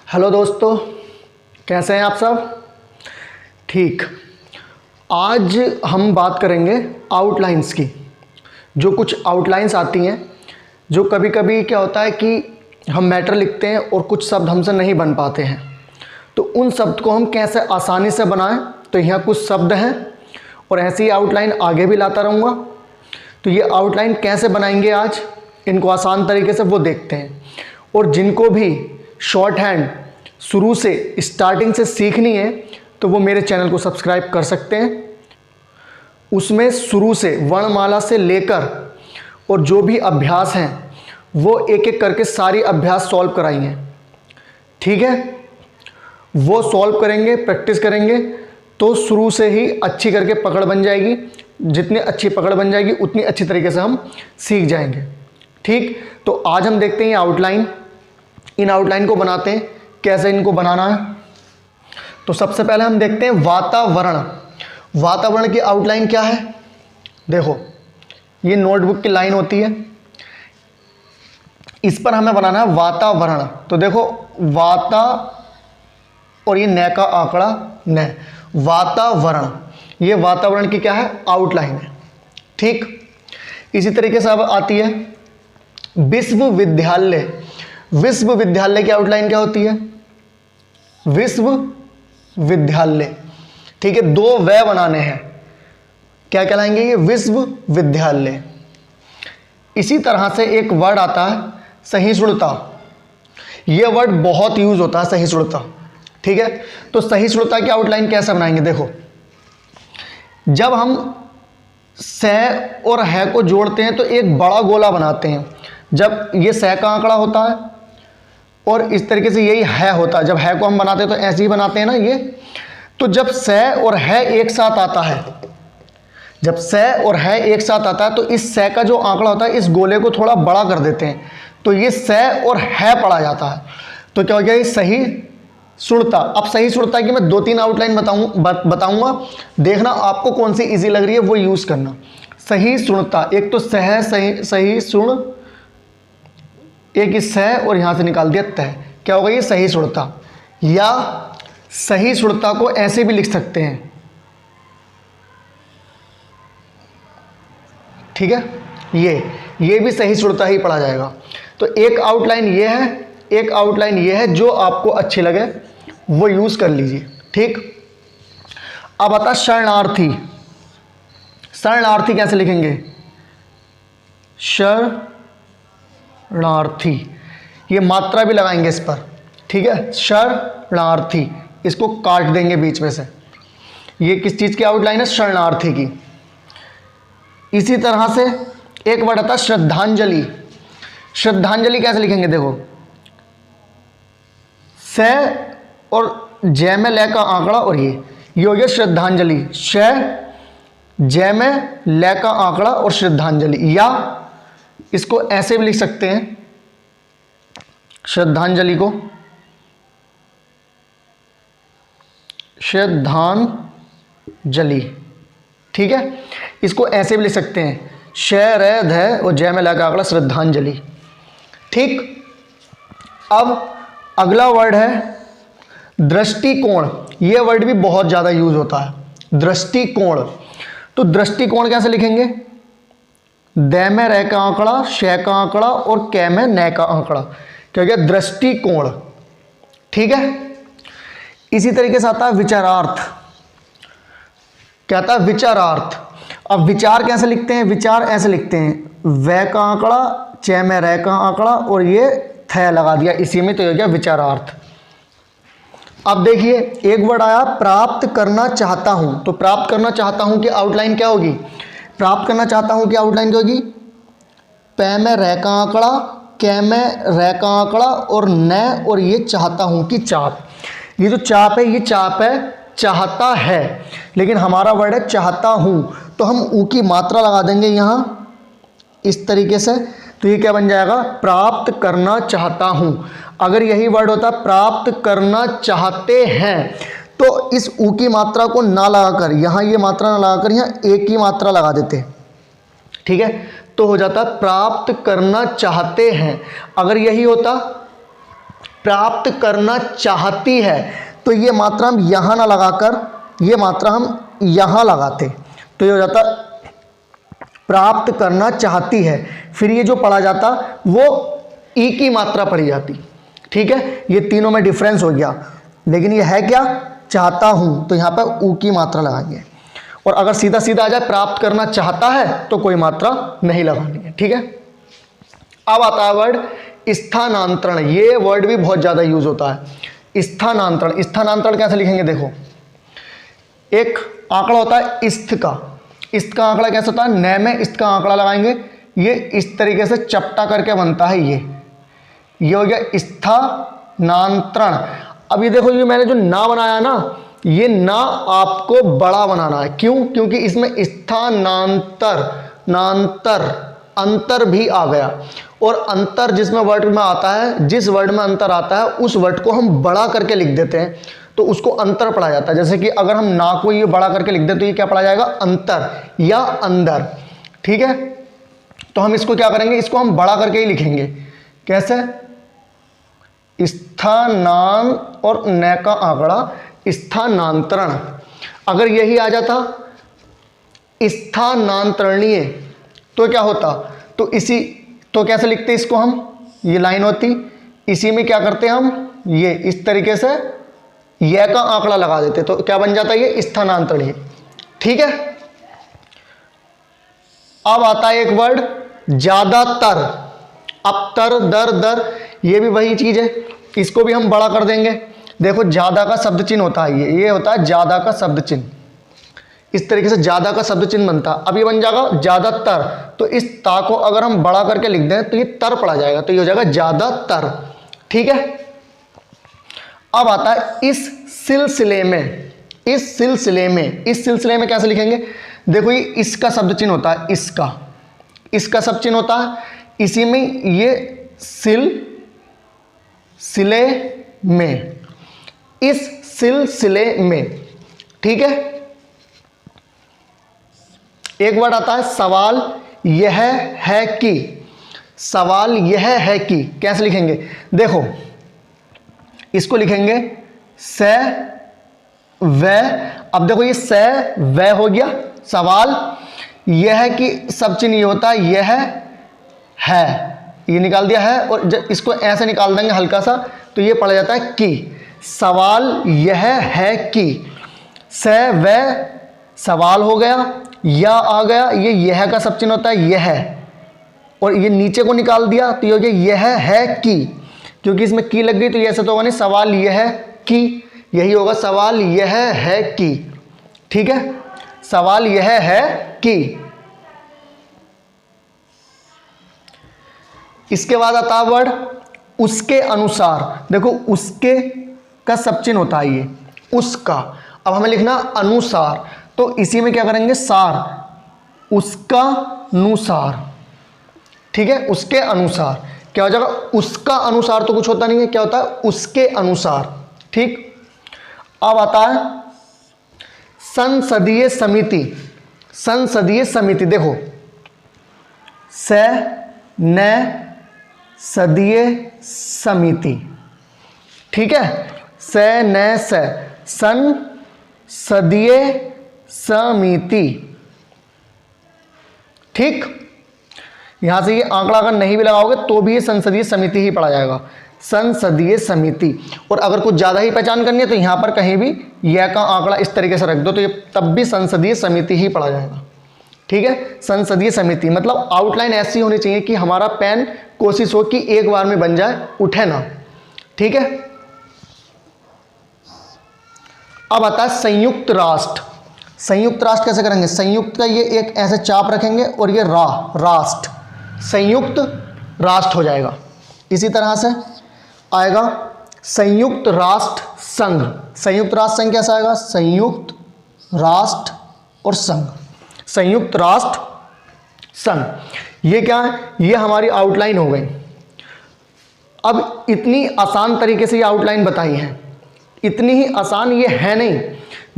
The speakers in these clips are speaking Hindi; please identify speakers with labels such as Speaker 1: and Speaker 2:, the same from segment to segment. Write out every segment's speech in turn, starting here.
Speaker 1: हेलो दोस्तों, कैसे हैं आप सब? ठीक। आज हम बात करेंगे आउटलाइंस की। जो कुछ आउटलाइंस आती हैं, जो कभी कभी क्या होता है कि हम मैटर लिखते हैं और कुछ शब्द हमसे नहीं बन पाते हैं, तो उन शब्द को हम कैसे आसानी से बनाएं। तो यहाँ कुछ शब्द हैं और ऐसी ही आउटलाइन आगे भी लाता रहूँगा। तो ये आउटलाइन कैसे बनाएंगे आज, इनको आसान तरीके से वो देखते हैं। और जिनको भी शॉर्ट हैंड शुरू से स्टार्टिंग से सीखनी है तो वो मेरे चैनल को सब्सक्राइब कर सकते हैं। उसमें शुरू से वर्णमाला से लेकर और जो भी अभ्यास हैं वो एक एक करके सारी अभ्यास सॉल्व कराएंगे। ठीक है, वो सॉल्व करेंगे, प्रैक्टिस करेंगे तो शुरू से ही अच्छी करके पकड़ बन जाएगी। जितनी अच्छी पकड़ बन जाएगी उतनी अच्छी तरीके से हम सीख जाएंगे। ठीक, तो आज हम देखते हैं ये आउटलाइन। इन आउटलाइन को बनाते हैं, कैसे इनको बनाना है। तो सबसे पहले हम देखते हैं वातावरण। वातावरण की आउटलाइन क्या है? देखो, ये नोटबुक की लाइन होती है, इस पर हमें बनाना है वातावरण। तो देखो, वाता और ये न का आंकड़ा न, वातावरण, ये वातावरण की क्या है? आउटलाइन है। ठीक, इसी तरीके से अब आती है विश्वविद्यालय। विश्वविद्यालय की आउटलाइन क्या होती है? विश्वविद्यालय। ठीक है, दो व बनाने हैं, क्या कहलाएंगे ये? विश्वविद्यालय। इसी तरह से एक वर्ड आता है सहिष्णुता। ये वर्ड बहुत यूज होता है, सहिष्णुता। ठीक है, तो सहिष्णुता की आउटलाइन कैसे बनाएंगे? देखो, जब हम स और है को जोड़ते हैं तो एक बड़ा गोला बनाते हैं। जब ये स का आंकड़ा होता है और इस तरीके से यही है होता है, जब है को हम बनाते हैं तो ऐसे ही बनाते हैं ना ये। तो जब स और है एक साथ आता है, जब स और है एक साथ आता है तो इस स का जो आंकड़ा होता है इस गोले को थोड़ा बड़ा कर देते हैं, तो ये स और है पड़ा जाता है। तो क्या हो गया? ये सही सुणता। अब सही सुणता की मैं दो तीन आउटलाइन बताऊंगा, देखना आपको कौन सी इजी लग रही है वो यूज करना। सही सुणता, एक तो सह, सही सुण, एक इस सह और यहां से निकाल दिया तह, क्या होगा? ये सही सुणता। या सही सुणता को ऐसे भी लिख सकते हैं। ठीक है, ये भी सही सुणता ही पढ़ा जाएगा। तो एक आउटलाइन ये है, एक आउटलाइन ये है, जो आपको अच्छी लगे वो यूज कर लीजिए। ठीक, अब आता शरणार्थी। शरणार्थी कैसे लिखेंगे? शरणार्थी, ये मात्रा भी लगाएंगे इस पर। ठीक है, शरणार्थी, इसको काट देंगे बीच में से। ये किस चीज की आउटलाइन है? शरणार्थी की। इसी तरह से एक वर्ड आता है श्रद्धांजलि। श्रद्धांजलि कैसे लिखेंगे? देखो, स और जय में ल का आंकड़ा और ये हो गया श्रद्धांजलि। श जय में ल का आंकड़ा और श्रद्धांजलि। या इसको ऐसे भी लिख सकते हैं, श्रद्धांजलि को श्रद्धांजलि। ठीक है, इसको ऐसे भी लिख सकते हैं, श र ध और जय में ल का आंकड़ा श्रद्धांजलि। ठीक, अब अगला वर्ड है दृष्टिकोण। यह वर्ड भी बहुत ज्यादा यूज होता है, दृष्टिकोण। तो दृष्टिकोण कैसे लिखेंगे? द में र का आंकड़ा, श का आंकड़ा और क में न का आंकड़ा, क्या हो गया? दृष्टिकोण। ठीक है, इसी तरीके से आता है विचारार्थ। क्या आता है? विचारार्थ। अब विचार कैसे लिखते हैं? विचार ऐसे लिखते हैं, व का आंकड़ा, च में र का आंकड़ा और ये थ लगा दिया इसी में, तो हो गया विचारार्थ। अब देखिए, एक वर्ड आया प्राप्त करना चाहता हूं। तो प्राप्त करना चाहता हूं की आउटलाइन क्या होगी? प्राप्त करना चाहता हूं की आउटलाइन क्या होगी? प में र का आंकड़ा, क में र का आंकड़ा और न और ये चाहता हूं की चाप। ये जो चाप है, ये चाप है चाहता है, लेकिन हमारा वर्ड है चाहता हूं, तो हम ऊ की मात्रा लगा देंगे यहां इस तरीके से। तो ये क्या बन जाएगा? प्राप्त करना चाहता हूं। अगर यही वर्ड होता प्राप्त करना चाहते हैं, तो इस ऊ की मात्रा को ना लगाकर, यहां ये मात्रा ना लगाकर यहां एक की मात्रा लगा देते। ठीक है, तो हो जाता प्राप्त करना चाहते हैं। अगर यही होता प्राप्त करना चाहती है, तो ये मात्रा हम यहाँ ना लगाकर ये मात्रा हम यहाँ लगाते तो ये हो जाता प्राप्त करना चाहती है, फिर ये जो पढ़ा जाता वो ई की मात्रा पढ़ी जाती। ठीक है, ये तीनों में डिफरेंस हो गया, लेकिन ये है क्या, चाहता हूँ, तो यहाँ पर ऊ की मात्रा लगाएंगे। और अगर सीधा सीधा आ जाए प्राप्त करना चाहता है तो कोई मात्रा नहीं लगानी है। ठीक है, अब आता है वर्ड स्थानांतरण। ये वर्ड भी बहुत ज़्यादा यूज होता है, स्थानांतरण। स्थानांतरण कैसे लिखेंगे, देखो एक आंकड़ा होता है स्थ का, स्थ का आंकड़ा कैसे होता है, न में स्थ का आंकड़ा लगाएंगे, ये इस तरीके से चपटा करके बनता है, ये हो गया स्थानांतरण। अब ये देखो, ये मैंने जो ना बनाया ना, ये ना आपको बड़ा बनाना है। क्यों, क्योंकि इसमें स्थानांतर नांतर अंतर भी आ गया, और अंतर जिसमें वर्ड में आता है, जिस वर्ड में अंतर आता है उस वर्ड को हम बड़ा करके लिख देते हैं तो उसको अंतर पढ़ा जाता है। जैसे कि अगर हम ना को ये बड़ा करके लिख दें तो ये क्या पढ़ा जाएगा, अंतर या अंदर। ठीक है, तो हम इसको क्या करेंगे, इसको हम बड़ा करके ही लिखेंगे। कैसे, स्थानां और न का आंकड़ा स्थानांतरण। अगर यही आ जाता स्थानांतरणीय तो क्या होता, तो कैसे लिखते इसको हम, ये लाइन होती, इसी में क्या करते हम, ये इस तरीके से यह का आंकड़ा लगा देते तो क्या बन जाता है, ये स्थानांतरणीय। ठीक है, अब आता है एक वर्ड ज्यादातर। अब तर दर दर, ये भी वही चीज है, इसको भी हम बड़ा कर देंगे। देखो ज्यादा का शब्द चिन्ह होता है, ये होता है ज्यादा का शब्द चिन्ह, इस तरीके से ज्यादा का शब्द चिन्ह बनता है। अब ये बन जाएगा ज्यादातर, तो इस ता को अगर हम बड़ा करके लिख दें तो ये तर पड़ा जाएगा, तो ये हो जाएगा ज्यादातर। ठीक है, अब आता है इस सिलसिले में। इस सिलसिले में कैसे लिखेंगे, देखो ये इसका शब्द चिन्ह होता है, इसका शब्द चिन्ह होता है, इसी में ये सिले में, इस सिलसिले में। ठीक है, एक वर्ड आता है सवाल यह है कि। सवाल यह है कि कैसे लिखेंगे, देखो इसको लिखेंगे स व। अब देखो ये स व हो गया सवाल, यह कि सब चिन्ह ये होता है यह है, ये निकाल दिया है, और जब इसको ऐसे निकाल देंगे हल्का सा तो ये पड़ जाता है कि। सवाल यह है कि, स व सवाल हो गया, या आ गया, ये यह का सब चिन्ह होता है यह, और ये नीचे को निकाल दिया तो ये हो गया यह है कि, क्योंकि इसमें की लग गई तो ये ऐसा तो होगा नहीं, सवाल यह कि, यही होगा सवाल यह है कि। ठीक है, सवाल यह है कि। इसके बाद आता है वर्ड उसके अनुसार। देखो उसके का सब चिन्ह होता है ये, उसका। अब हमें लिखना अनुसार, तो इसी में क्या करेंगे सार, उसका अनुसार। ठीक है, उसके अनुसार क्या हो जाएगा, उसका अनुसार तो कुछ होता नहीं है, क्या होता है उसके अनुसार। ठीक, अब आता है संसदीय समिति। संसदीय समिति, देखो स न सदीय समिति। ठीक है, स न स संसदीय समिति। ठीक, यहां से ये आंकड़ा अगर नहीं भी लगाओगे तो भी ये संसदीय समिति ही पढ़ा जाएगा, संसदीय समिति। और अगर कुछ ज़्यादा ही पहचान करनी है तो यहाँ पर कहीं भी यह का आंकड़ा इस तरीके से रख दो तो ये तब भी संसदीय समिति ही पढ़ा जाएगा। ठीक है, संसदीय समिति मतलब आउटलाइन ऐसी होनी चाहिए कि हमारा पेन कोशिश हो कि एक बार में बन जाए, उठे ना। ठीक है, अब आता है संयुक्त राष्ट्र। संयुक्त राष्ट्र कैसे करेंगे, संयुक्त का ये एक ऐसे चाप रखेंगे और ये राष्ट्र, संयुक्त राष्ट्र हो जाएगा। इसी तरह से आएगा संयुक्त राष्ट्र संघ। संयुक्त राष्ट्र संघ कैसा आएगा, संयुक्त राष्ट्र और संघ, संयुक्त राष्ट्र संघ। ये क्या है, ये हमारी आउटलाइन हो गई। अब इतनी आसान तरीके से ये आउटलाइन बताई है, इतनी ही आसान ये है नहीं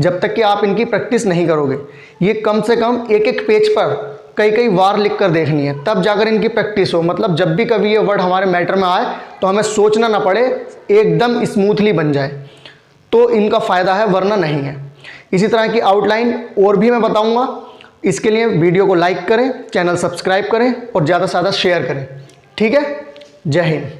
Speaker 1: जब तक कि आप इनकी प्रैक्टिस नहीं करोगे। ये कम से कम एक एक पेज पर कई कई बार लिख कर देखनी है, तब जाकर इनकी प्रैक्टिस हो। मतलब जब भी कभी ये वर्ड हमारे मैटर में आए तो हमें सोचना ना पड़े, एकदम स्मूथली बन जाए, तो इनका फ़ायदा है, वरना नहीं है। इसी तरह की आउटलाइन और भी मैं बताऊंगा। इसके लिए वीडियो को लाइक करें, चैनल सब्सक्राइब करें और ज़्यादा से ज़्यादा शेयर करें। ठीक है, जय हिंद।